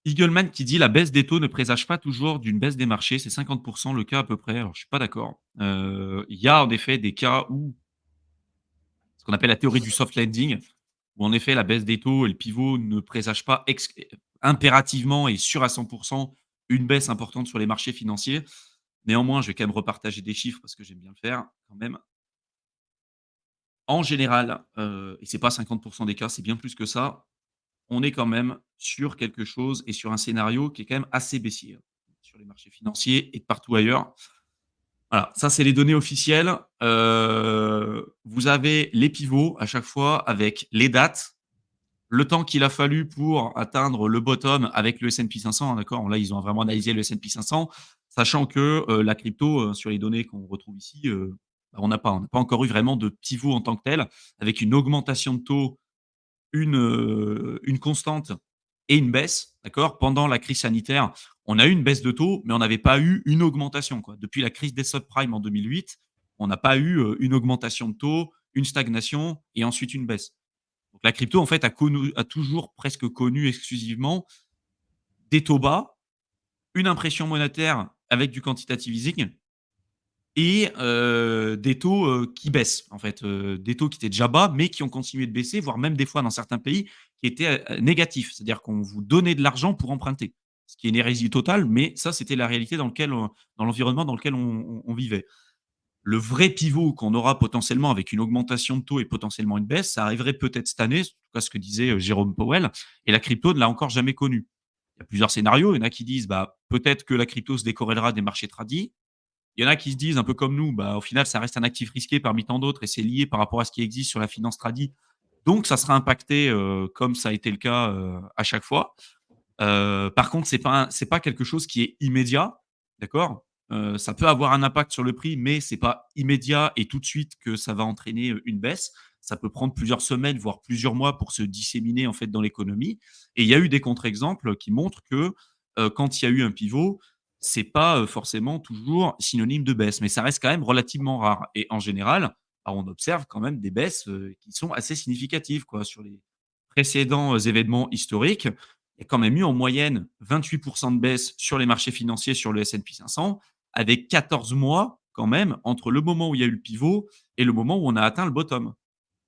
Eagleman qui dit: «La baisse des taux ne présage pas toujours d'une baisse des marchés, c'est 50 le cas à peu près». Alors je suis pas d'accord. Il y a en effet des cas où ce qu'on appelle la théorie du soft landing, où en effet la baisse des taux et le pivot ne présagent pas impérativement et sûr à 100 une baisse importante sur les marchés financiers. Néanmoins, je vais quand même repartager des chiffres parce que j'aime bien le faire quand même. En général, et c'est pas 50 des cas, c'est bien plus que ça, on est quand même sur quelque chose et sur un scénario qui est quand même assez baissier, hein, sur les marchés financiers et partout ailleurs. Voilà, ça c'est les données officielles. Vous avez les pivots à chaque fois avec les dates, le temps qu'il a fallu pour atteindre le bottom avec le S&P 500, hein, d'accord? Là, ils ont vraiment analysé le S&P 500, sachant que, la crypto, sur les données qu'on retrouve ici, bah, on n'a pas encore eu vraiment de pivot en tant que tel, avec une augmentation de taux, une constante et une baisse, d'accord? Pendant la crise sanitaire, on a eu une baisse de taux, mais on n'avait pas eu une augmentation, quoi. Depuis la crise des subprimes en 2008, on n'a pas eu, une augmentation de taux, une stagnation et ensuite une baisse. Donc la crypto, en fait, a toujours presque connu exclusivement des taux bas, une impression monétaire avec du quantitative easing et des taux, qui baissent, en fait, des taux qui étaient déjà bas, mais qui ont continué de baisser, voire même des fois dans certains pays qui étaient, négatifs. C'est-à-dire qu'on vous donnait de l'argent pour emprunter. Ce qui est une hérésie totale, mais ça, c'était la réalité dans l'environnement dans lequel on vivait. Le vrai pivot qu'on aura potentiellement avec une augmentation de taux et potentiellement une baisse, ça arriverait peut-être cette année, en tout cas ce que disait, Jérôme Powell, et la crypto ne l'a encore jamais connu. Il y a plusieurs scénarios. Il y en a qui disent, bah, peut-être que la crypto se décorrélera des marchés tradis. Il y en a qui se disent, un peu comme nous, bah, au final, ça reste un actif risqué parmi tant d'autres et c'est lié par rapport à ce qui existe sur la finance tradie. Donc, ça sera impacté comme ça a été le cas à chaque fois. Par contre, c'est pas quelque chose qui est immédiat, d'accord? Ça peut avoir un impact sur le prix, mais c'est pas immédiat et tout de suite que ça va entraîner, une baisse. Ça peut prendre plusieurs semaines, voire plusieurs mois pour se disséminer, en fait, dans l'économie et il y a eu des contre-exemples qui montrent que, quand il y a eu un pivot, c'est pas, forcément toujours synonyme de baisse, mais ça reste quand même relativement rare et en général, bah, on observe quand même des baisses, qui sont assez significatives, quoi. Sur les précédents, événements historiques, il y a quand même eu en moyenne 28 de baisse sur les marchés financiers sur le S&P 500, avec 14 mois quand même entre le moment où il y a eu le pivot et le moment où on a atteint le bottom.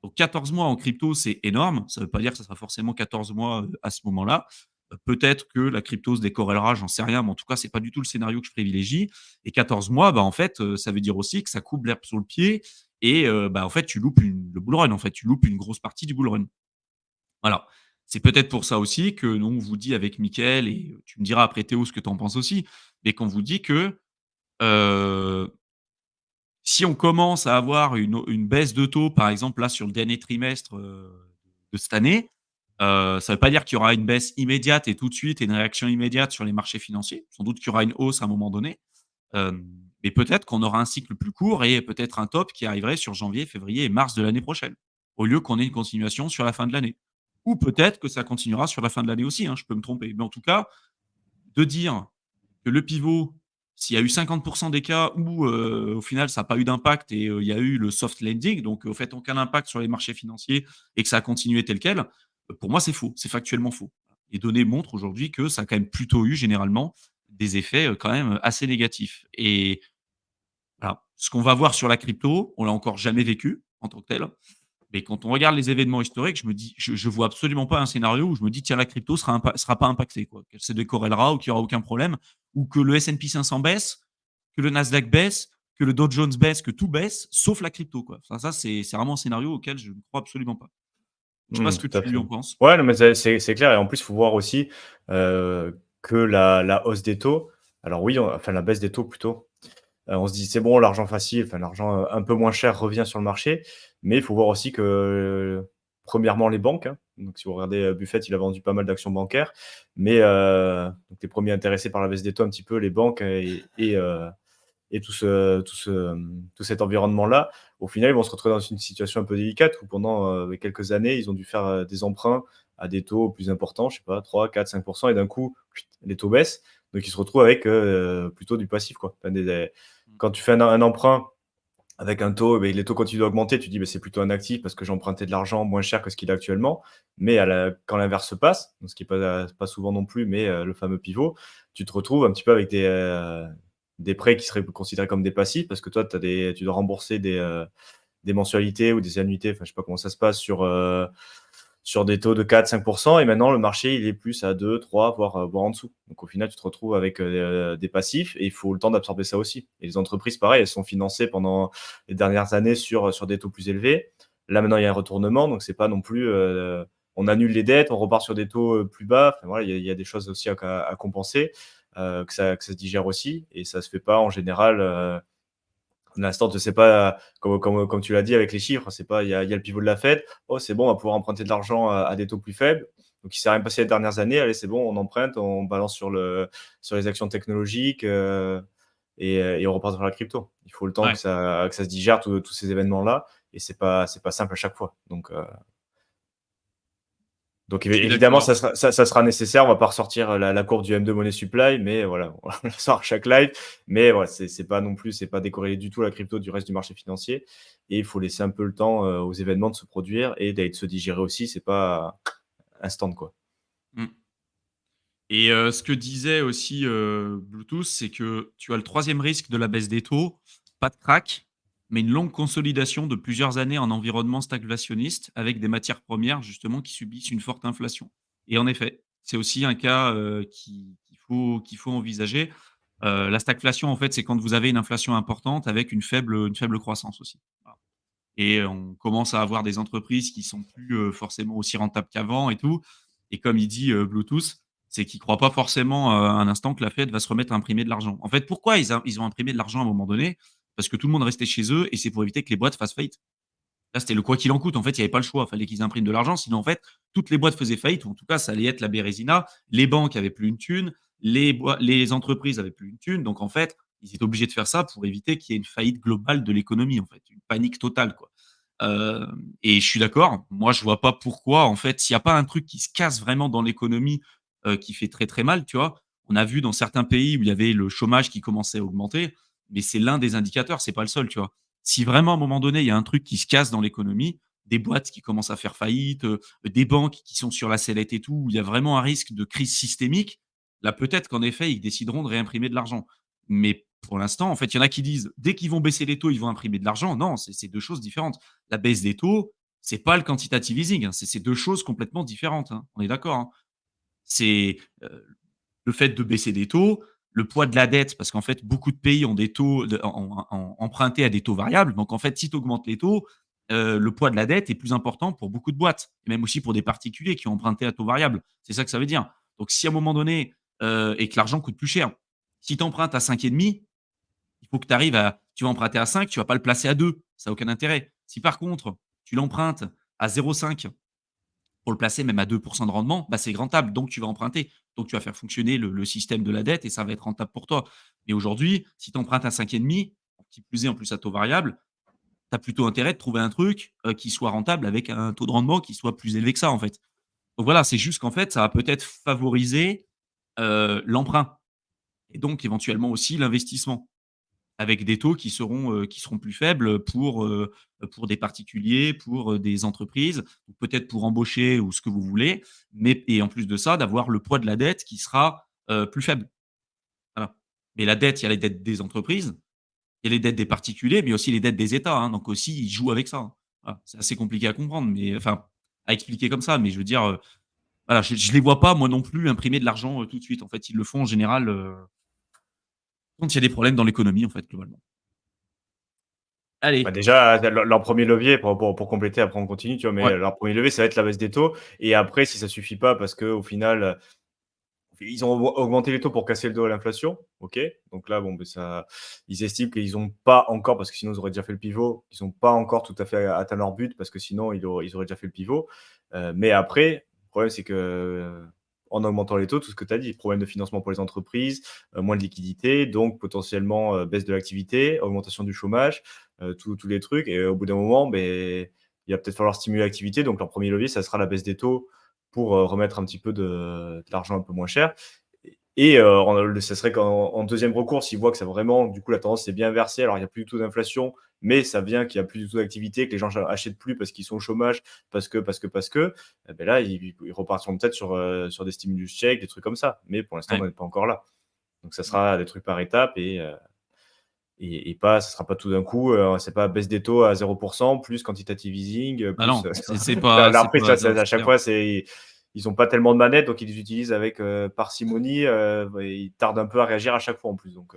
Donc 14 mois en crypto, c'est énorme. Ça ne veut pas dire que ça sera forcément 14 mois, à ce moment-là. Peut-être que la crypto se décorrélera, j'en sais rien, mais en tout cas, c'est pas du tout le scénario que je privilégie et 14 mois, bah, en fait, ça veut dire aussi que ça coupe l'herbe sous le pied et bah, en fait, tu loupes le bull run, en fait. Tu loupes une grosse partie du bull run. Voilà. C'est peut-être pour ça aussi que nous, on vous dit avec Mickaël et tu me diras après Théo ce que tu en penses aussi, mais qu'on vous dit que, heu, si on commence à avoir une baisse de taux, par exemple, là, sur le dernier trimestre, de cette année, ça ne veut pas dire qu'il y aura une baisse immédiate et tout de suite et une réaction immédiate sur les marchés financiers. Sans doute qu'il y aura une hausse à un moment donné, hem, mais peut-être qu'on aura un cycle plus court et peut-être un top qui arriverait sur janvier, février et mars de l'année prochaine, au lieu qu'on ait une continuation sur la fin de l'année. Ou peut-être que ça continuera sur la fin de l'année aussi, hein, je peux me tromper. Mais en tout cas, de dire que le pivot, s'il y a eu 50 des cas où, au final ça a pas eu d'impact et il y a eu le soft landing, donc au fait aucun impact sur les marchés financiers et que ça a continué tel quel, pour moi c'est faux, c'est factuellement faux. Les données montrent aujourd'hui que ça a quand même plutôt eu généralement des effets, quand même, assez négatifs et voilà. Ce qu'on va voir sur la crypto, on l'a encore jamais vécu en tant que tel. Mais quand on regarde les événements historiques, je vois absolument pas un scénario où je me dis: «Tiens, la crypto sera pas impactée, quoi». Qu'elle se décorrélera ou qu'il y aura aucun problème ou que le S&P 500 baisse, que le Nasdaq baisse, que le Dow Jones baisse, que tout baisse, sauf la crypto, quoi. Ça, c'est vraiment un scénario auquel je ne crois absolument pas. Je sais pas Mmh, ce que tout à tu fait. en penses? Ouais, non, mais c'est clair et en plus, il faut voir aussi, que la hausse des taux alors oui, enfin la baisse des taux plutôt, on se dit: «C'est bon, l'argent facile, enfin l'argent, un peu moins cher revient sur le marché». Mais il faut voir aussi que, premièrement les banques, hein, donc si vous regardez, Buffett, il a vendu pas mal d'actions bancaires, mais donc les premiers intéressés par la baisse des taux un petit peu, les banques et tout cet environnement-là, au final, ils vont se retrouver dans une situation un peu délicate où pendant, quelques années, ils ont dû faire, des emprunts à des taux plus importants, je sais pas 3, 4, 5 et d'un coup, les taux baissent. Donc ils se retrouvent avec, plutôt du passif, quoi. Enfin des Mmh. quand tu fais un emprunt avec un taux, beh, les taux continuent d'augmenter, tu dis: «Beh, c'est plutôt un actif parce que j'ai emprunté de l'argent moins cher que ce qu'il est actuellement». Mais quand l'inverse se passe, donc ce qui est pas souvent non plus, mais le fameux pivot, tu te retrouves un petit peu avec des prêts qui seraient considérés comme des passifs parce que toi, tu dois rembourser des mensualités ou des annuités, enfin, je sais pas comment ça se passe sur des taux de 4-5%, et maintenant le marché, il est plus à 2-3, voire en dessous. Donc au final, tu te retrouves avec des passifs et il faut le temps d'absorber ça aussi. Et les entreprises, pareil, elles sont financées pendant les dernières années sur des taux plus élevés. Là, maintenant, il y a un retournement, donc c'est pas non plus on annule les dettes, on repart sur des taux plus bas. Enfin, voilà, il y a des choses aussi à compenser, que ça se digère aussi, et ça se fait pas en général. L'instant, tu sais pas, comme tu l'as dit avec les chiffres, c'est pas, il y a le pivot de la Fed. Oh, c'est bon, on va pouvoir emprunter de l'argent à des taux plus faibles. Donc, il s'est rien passé les dernières années. Allez, c'est bon, on emprunte, on balance sur les actions technologiques et on repart sur la crypto. Il faut le temps que Ouais, ça se digère, tous ces événements-là. Et c'est pas simple à chaque fois. Donc je suis évidemment, d'accord. ça sera nécessaire. On va pas ressortir la courbe du M2 Money Supply, mais voilà, on le sort à chaque live. Mais voilà, c'est pas non plus, c'est pas décorrélé du tout la crypto du reste du marché financier. Et il faut laisser un peu le temps aux événements de se produire et de se digérer aussi. C'est pas instant, quoi. Mmh. Et ce que disait aussi, Bluetooth, c'est que tu as le troisième risque de la baisse des taux, pas de crack, mais une longue consolidation de plusieurs années en environnement stagflationniste avec des matières premières justement qui subissent une forte inflation. Et en effet, c'est aussi un cas, qu'il faut envisager. La stagflation, en fait, c'est quand vous avez une inflation importante avec une faible croissance aussi. Voilà. Et on commence à avoir des entreprises qui sont plus, forcément aussi rentables qu'avant et tout. Et comme il dit, Bluetooth, c'est qu'il ne croit pas forcément, un instant que la Fed va se remettre à imprimer de l'argent. En fait, pourquoi ils ont imprimé de l'argent à un moment donné? Parce que tout le monde restait chez eux et c'est pour éviter que les boîtes fassent faillite. Là, c'était le quoi qu'il en coûte. En fait, il y avait pas le choix. Il fallait qu'ils impriment de l'argent. Sinon, en fait, toutes les boîtes faisaient faillite, ou en tout cas, ça allait être la bérésina. Les banques avaient plus une thune. Les entreprises avaient plus une thune. Donc, en fait, ils étaient obligés de faire ça pour éviter qu'il y ait une faillite globale de l'économie, en fait, une panique totale, quoi. Et je suis d'accord. Moi, je vois pas pourquoi, en fait, s'il y a pas un truc qui se casse vraiment dans l'économie, qui fait très, très mal, tu vois? On a vu dans certains pays où il y avait le chômage qui commençait à augmenter, mais c'est l'un des indicateurs, c'est pas le seul, tu vois? Si vraiment à un moment donné, il y a un truc qui se casse dans l'économie, des boîtes qui commencent à faire faillite, des banques qui sont sur la sellette et tout, où il y a vraiment un risque de crise systémique, là, peut-être qu'en effet, ils décideront de réimprimer de l'argent. Mais pour l'instant, en fait, il y en a qui disent: «Dès qu'ils vont baisser les taux, ils vont imprimer de l'argent». Non, c'est 2 choses différentes. La baisse des taux, c'est pas le quantitative easing, hein, c'est 2 choses complètement différentes, hein. On est d'accord, hein? C'est, le fait de baisser des taux, le poids de la dette, parce qu'en fait, beaucoup de pays ont des taux empruntés à des taux variables. Donc en fait, si tu augmentes les taux, le poids de la dette est plus important pour beaucoup de boîtes et même aussi pour des particuliers qui ont emprunté à taux variable. C'est ça que ça veut dire. Donc si à un moment donné, et que l'argent coûte plus cher, si tu empruntes à 5,5, il faut que tu arrives à tu vas emprunter à 5, tu vas pas le placer à 2, ça a aucun intérêt. Si par contre, tu l'empruntes à 0,5 pour le placer même à 2 de rendement, bah, c'est rentable, donc tu vas emprunter. Donc tu vas faire fonctionner le système de la dette et ça va être rentable pour toi. Mais aujourd'hui, si tu empruntes à 5,5, qui plus est en plus à taux variable, tu as plutôt intérêt de trouver un truc, qui soit rentable avec un taux de rendement qui soit plus élevé que ça, en fait. Donc voilà, c'est juste qu'en fait, ça va peut-être favoriser, l'emprunt et donc éventuellement aussi l'investissement. Avec des taux qui seront plus faibles pour des particuliers, pour, des entreprises, ou peut-être pour embaucher ou ce que vous voulez, mais et en plus de ça, d'avoir le poids de la dette qui sera, plus faible. Voilà. Mais la dette, il y a les dettes des entreprises, il y a les dettes des particuliers, mais il y a aussi les dettes des États, hein, donc aussi ils jouent avec ça, hein. Voilà, c'est assez compliqué à comprendre, mais enfin, à expliquer comme ça, mais je veux dire, voilà, je les vois pas moi non plus imprimer de l'argent, tout de suite. En fait, ils le font en général, quand il y a des problèmes dans l'économie, en fait, globalement. Bah, Allez, déjà, leur 1er levier pour compléter, après on continue, tu vois? ouais. Mais leur premier levier, ça va être la baisse des taux, et après si ça suffit pas parce qu'au final, ils ont augmenté les taux pour casser le dos à l'inflation, OK. Donc là, bon, ben ça, ils estiment qu'ils n'ont pas encore, parce que sinon ils auraient déjà fait le pivot, ils n'ont pas encore tout à fait atteint leur but, parce que sinon ils auraient déjà fait le pivot. Mais après, le problème, c'est que, en augmentant les taux, tout ce que tu as dit, problème de financement pour les entreprises, moins de liquidité, donc potentiellement, baisse de l'activité, augmentation du chômage, tous les trucs, et au bout d'un moment, ben il va peut-être falloir stimuler l'activité. Donc leur premier levier, ça sera la baisse des taux pour remettre un petit peu de l'argent un peu moins cher. Et ça serait qu'en deuxième recours, s'ils voient que ça vraiment, du coup, la tendance est bien inversée, alors il n'y a plus du tout d'inflation, mais ça vient qu'il y a plus du tout d'activité, que les gens achètent plus parce qu'ils sont au chômage, parce que, et beh, là, ils repartiront peut-être sur des stimulus checks, des trucs comme ça. Mais pour l'instant, on Ouais. n'en est pas encore là. Donc ça Mmh. sera des trucs par étapes et pas ça sera pas tout d'un coup, c'est pas baisse des taux à 0 plus quantitative easing, Bah plus, non, c'est pas là c'est après pas ça non, c'est à c'est chaque clair. fois, ils ont pas tellement de manettes, donc ils les utilisent avec, parcimonie, et ils tardent un peu à réagir à chaque fois en plus, donc